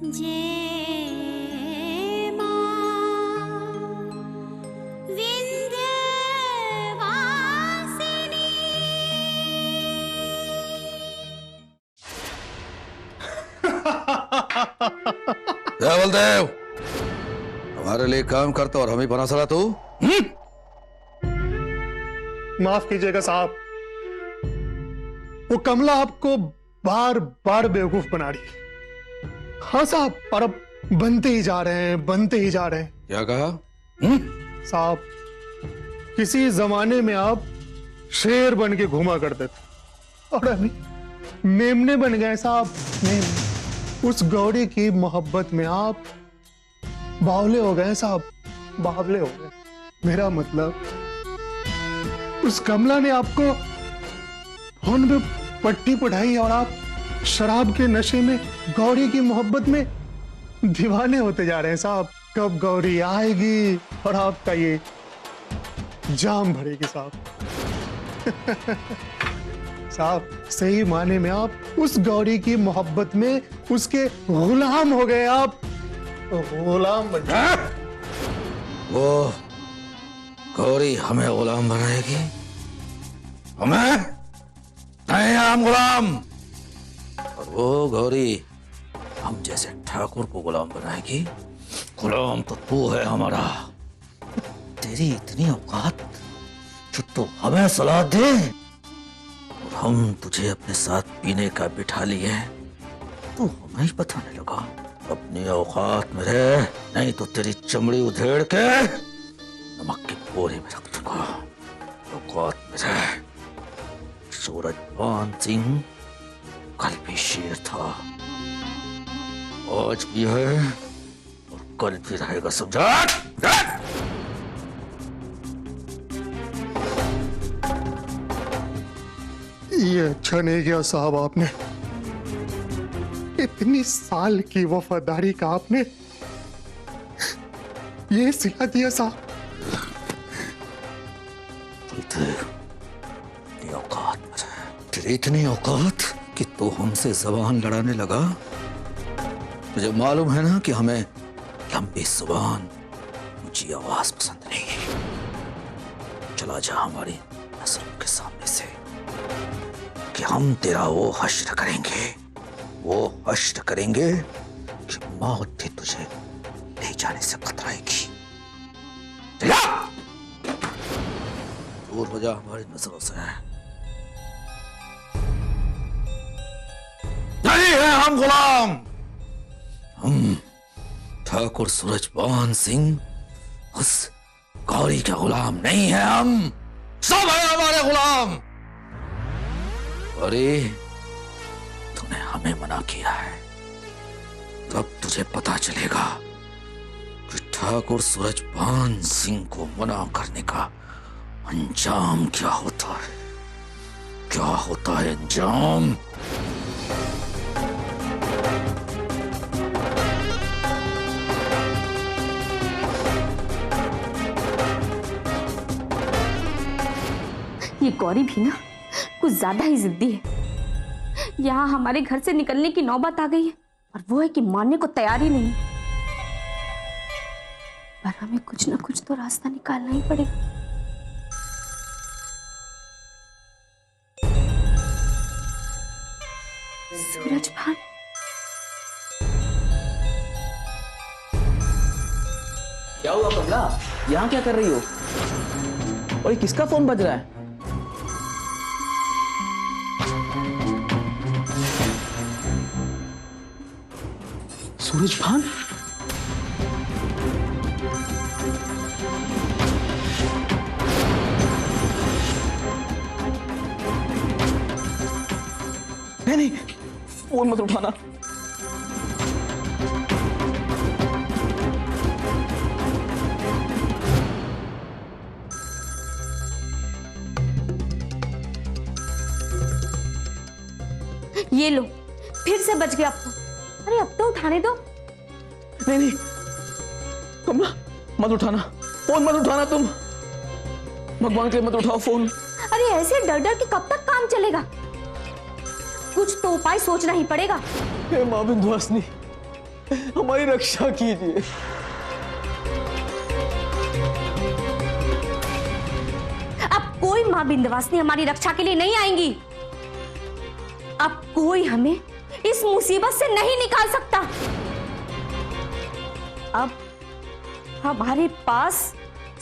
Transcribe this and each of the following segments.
जय मां विंध्यवासिनी। जय बलदेव, हमारे लिए काम करता और हम ही बना सला तू। माफ कीजिएगा साहब, वो कमला आपको बार बार बेवकूफ बना रही है। हाँ साहब, और अब बनते ही जा रहे हैं, बनते ही जा रहे हैं। क्या कहा? साहब, किसी जमाने में आप शेर बन के घूमा करते थे और अभी मेमने बन गए साहब, मेमने। उस गौरी की मोहब्बत में आप बावले हो गए साहब, बावले हो गए। मेरा मतलब, उस कमला ने आपको फोन पे पट्टी पढ़ाई और आप शराब के नशे में गौरी की मोहब्बत में दीवाने होते जा रहे हैं साहब। कब गौरी आएगी और आपका ये जाम भरेगी साहब। साहब, सही माने में आप उस गौरी की मोहब्बत में उसके गुलाम हो गए। आप गुलाम बन गए। वो गौरी हमें गुलाम बनाएगी? हमें नहीं, हम गुलाम। और वो गौरी हम जैसे ठाकुर को गुलाम बनाएगी। गुलाम तो तू है हमारा। तेरी इतनी औकात जो तू हमें सलाह दे और हम तुझे अपने साथ पीने का बिठा लिए, तू हमें ही बताने लगा। अपनी औकात में रह, नहीं तो तेरी चमड़ी उधेड़ के नमक के बोरे में रख दूंगा। औकात में रह। सूरजभान सिंह कल भी शेर था, आज भी है और कल भी रहेगा, समझा? ये अच्छा नहीं किया साहब आपने। इतनी साल की वफादारी का आपने ये सिला दिया साहब। तेरी इतनी औकात कि तू हमसे जबान लड़ाने लगा। मुझे मालूम है ना कि हमें लंबी जुबान, ऊंची आवाज पसंद नहीं है। चला जा हमारी नजरों के सामने से कि हम तेरा वो हश्र करेंगे कि मौत भी तुझे ले जाने से कतराएगी। चला दूर हो जा हमारी नजरों से। नहीं है हम गुलाम। हम ठाकुर सूरजभान सिंह उस गौरी के गुलाम नहीं है। हम सब है हमारे गुलाम। अरे तूने हमें मना किया है, तब तुझे पता चलेगा कि ठाकुर सूरजभान सिंह को मना करने का अंजाम क्या होता है। क्या होता है अंजाम? ये गौरी भी ना कुछ ज्यादा ही जिद्दी है। यहाँ हमारे घर से निकलने की नौबत आ गई है और वो है कि मानने को तैयार ही नहीं। पर हमें कुछ ना कुछ तो रास्ता निकालना ही पड़ेगा। सूरजभान, क्या हुआ कमला? यहाँ क्या कर रही हो? और ये किसका फोन बज रहा है? सूरजभान? नहीं, फोन मत उठाना। ये लो, फिर से बच गया आपको। अरे अब तो उठाने दो। नहीं कमला, मत उठाना फोन, मत उठाना तुम। भगवान के लिए मत उठाओ फोन। अरे ऐसे डर डर के कब तक काम चलेगा? कुछ तो उपाय सोचना ही पड़ेगा। हे माँ विंध्यवासिनी, हमारी रक्षा कीजिए। अब कोई माँ विंध्यवासिनी हमारी रक्षा के लिए नहीं आएंगी। अब कोई हमें इस मुसीबत से नहीं निकाल सकता। अब हमारे पास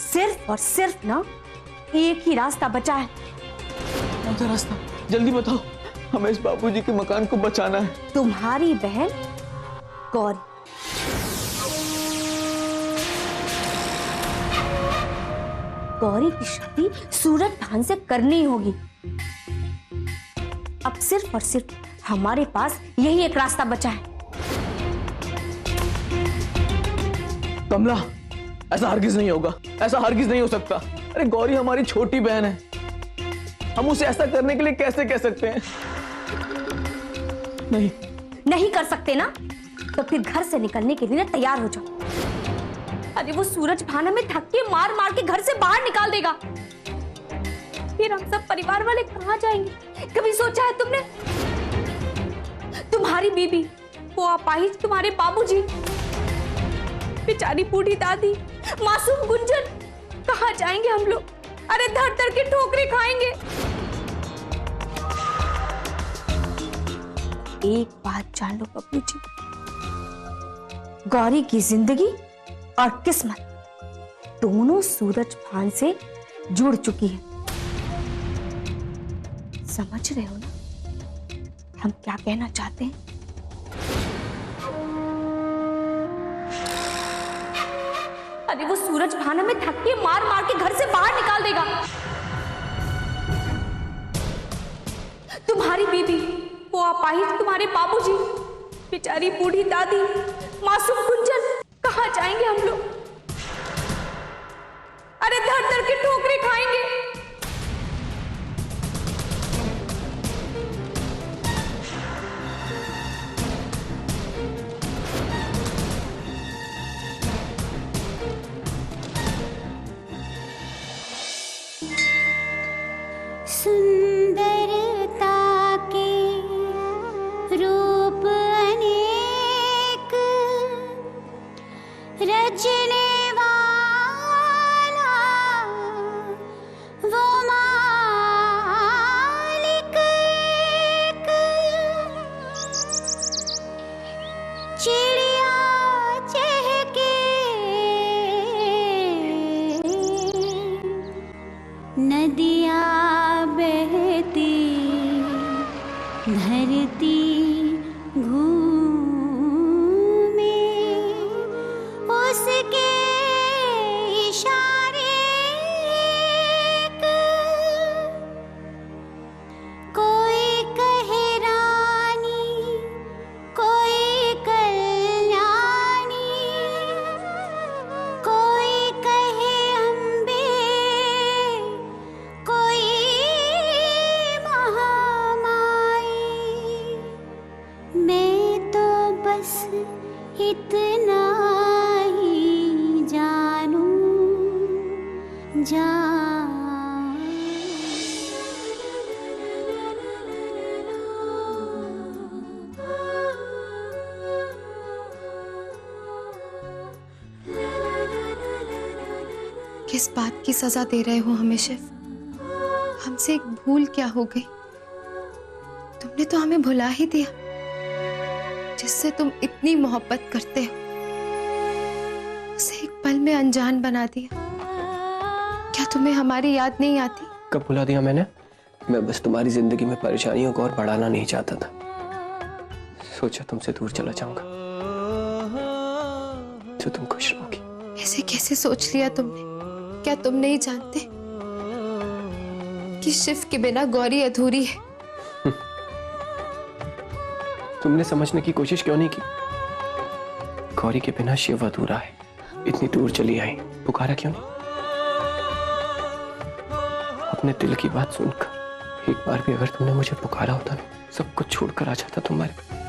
सिर्फ और सिर्फ ना एक ही रास्ता बचा है। कौन सा रास्ता? जल्दी बताओ, हमें इस बाबूजी के मकान को बचाना है। तुम्हारी बहन गौरी। गौरी की शादी सूरज भान से करनी होगी। अब सिर्फ और सिर्फ हमारे पास यही एक रास्ता बचा है। कमला, ऐसा हरगिज नहीं होगा, ऐसा हरगिज नहीं हो सकता। अरे गौरी हमारी छोटी बहन है, हम उसे ऐसा करने के लिए कैसे कह सकते हैं? नहीं कर सकते ना, तो फिर घर से निकलने के लिए ना तैयार हो जाओ। अरे वो सूरज भान हमें धक्के मार मार के घर से बाहर निकाल देगा। फिर हम सब परिवार वाले कहाँ जाएंगे? कभी सोचा है तुमने? तुम्हारी बीबी, वो अपाहिज तुम्हारे बाबूजी, बेचारी बूढ़ी दादी, मासूम गुंजन, कहाँ जाएंगे हम लोग? अरे धर धर के ठोकरे खाएंगे। एक बात जान लो बब्लू जी, गौरी की जिंदगी और किस्मत दोनों सूरज भान से जुड़ चुकी है। समझ रहे हो ना हम क्या कहना चाहते हैं? अरे वो सूरज भान हमें धक्के मार मार के घर से बाहर निकाल देगा। तुम्हारी बीबी, वो अपाहिज तुम्हारे बाबूजी, बेचारी बूढ़ी दादी, मासूम गुंजन, कहाँ जाएंगे हम लोग? अरे धर धर के ठोकरे खाएंगे। सुंदरता के रूप अनेक रचने वाला वो मालिक एक, चिड़िया चहके नदियाँ बहती, धरती घूमे, उसके इशारे कोई कहे रानी, कोई कल्याणी, कोई कहे अम्बे, कोई महामाई। मैं तो बस इतना ही जानूं किस बात की सजा दे रहे हो हमें शिव? हमसे एक भूल क्या हो गई? तुमने तो हमें भुला ही दिया, जिससे तुम इतनी मोहब्बत करते हो, उसे एक पल में अनजान बना दिया। क्या तुम्हें हमारी याद नहीं आती? कब भुला दिया मैंने? मैं बस तुम्हारी जिंदगी में परेशानियों को और बढ़ाना नहीं चाहता था। सोचा तुमसे दूर चला जाऊंगा तो तुम खुश रहोगी। ऐसे कैसे सोच लिया तुमने? क्या तुम नहीं जानते कि शिव के बिना गौरी अधूरी है? तुमने समझने की कोशिश क्यों नहीं की? गौरी के बिना शिव अधूरा है। इतनी दूर चली आई, पुकारा क्यों नहीं? अपने दिल की बात सुनकर एक बार भी अगर तुमने मुझे पुकारा होता ना, सब कुछ छोड़कर आ जाता तुम्हारे पास।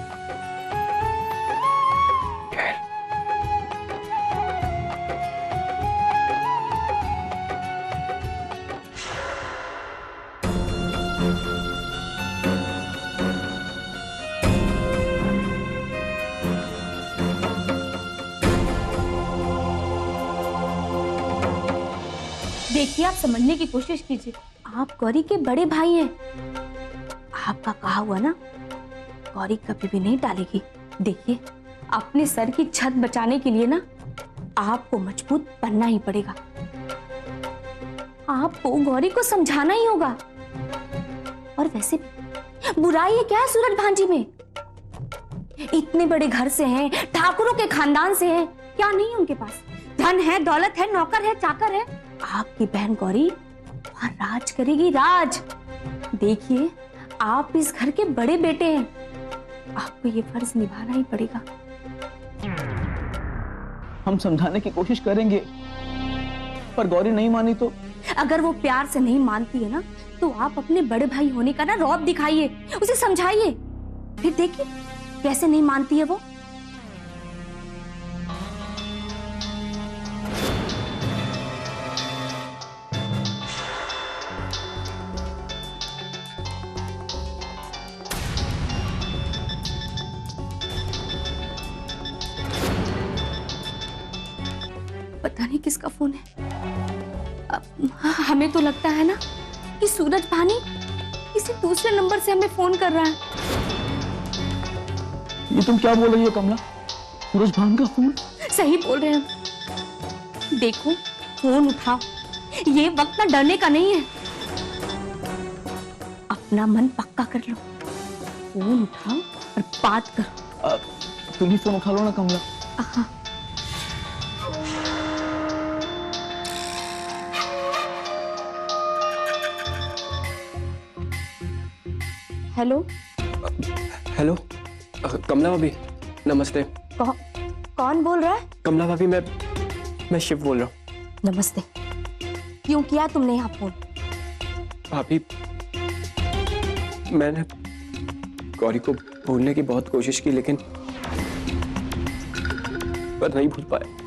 देखिए, आप समझने की कोशिश कीजिए, आप गौरी के बड़े भाई हैं। आपका कहा हुआ ना, गौरी कभी भी नहीं टालेगी। देखिए, अपने सर की छत बचाने के लिए ना आपको मजबूत बनना ही पड़ेगा। आपको गौरी को समझाना ही होगा। और वैसे बुराई है क्या है सूरज भांजी में? इतने बड़े घर से हैं, ठाकुरों के खानदान से हैं, क्या नहीं उनके पास? धन है, दौलत है, नौकर है, चाकर है। आपकी बहन गौरी वहां राज करेगी, राज। देखिए, आप इस घर के बड़े बेटे हैं, आपको ये फर्ज निभाना ही पड़ेगा। हम समझाने की कोशिश करेंगे, पर गौरी नहीं मानी तो? अगर वो प्यार से नहीं मानती है ना, तो आप अपने बड़े भाई होने का ना रौब दिखाइए, उसे समझाइए। फिर देखिए कैसे नहीं मानती है वो। पता नहीं किसका फोन है। हमें तो लगता है ना कि सूरज भानी किसी दूसरे नंबर से हमें फोन कर रहा है। ये तुम क्या बोल रही हो कमला? सूरज भान का फोन? सही बोल रहे हैं। देखो, फोन उठाओ, ये वक्त ना डरने का नहीं है। अपना मन पक्का कर लो, फोन उठाओ और बात करो। तुम ही फोन उठा लो ना कमला। हाँ। हेलो। हेलो कमला भाभी, नमस्ते। कौन बोल रहा है? कमला भाभी, मैं शिव बोल रहा हूँ। नमस्ते। क्यों किया तुमने यहाँ फोन? भाभी, मैंने गौरी को भूलने की बहुत कोशिश की, लेकिन पर नहीं भूल पाया।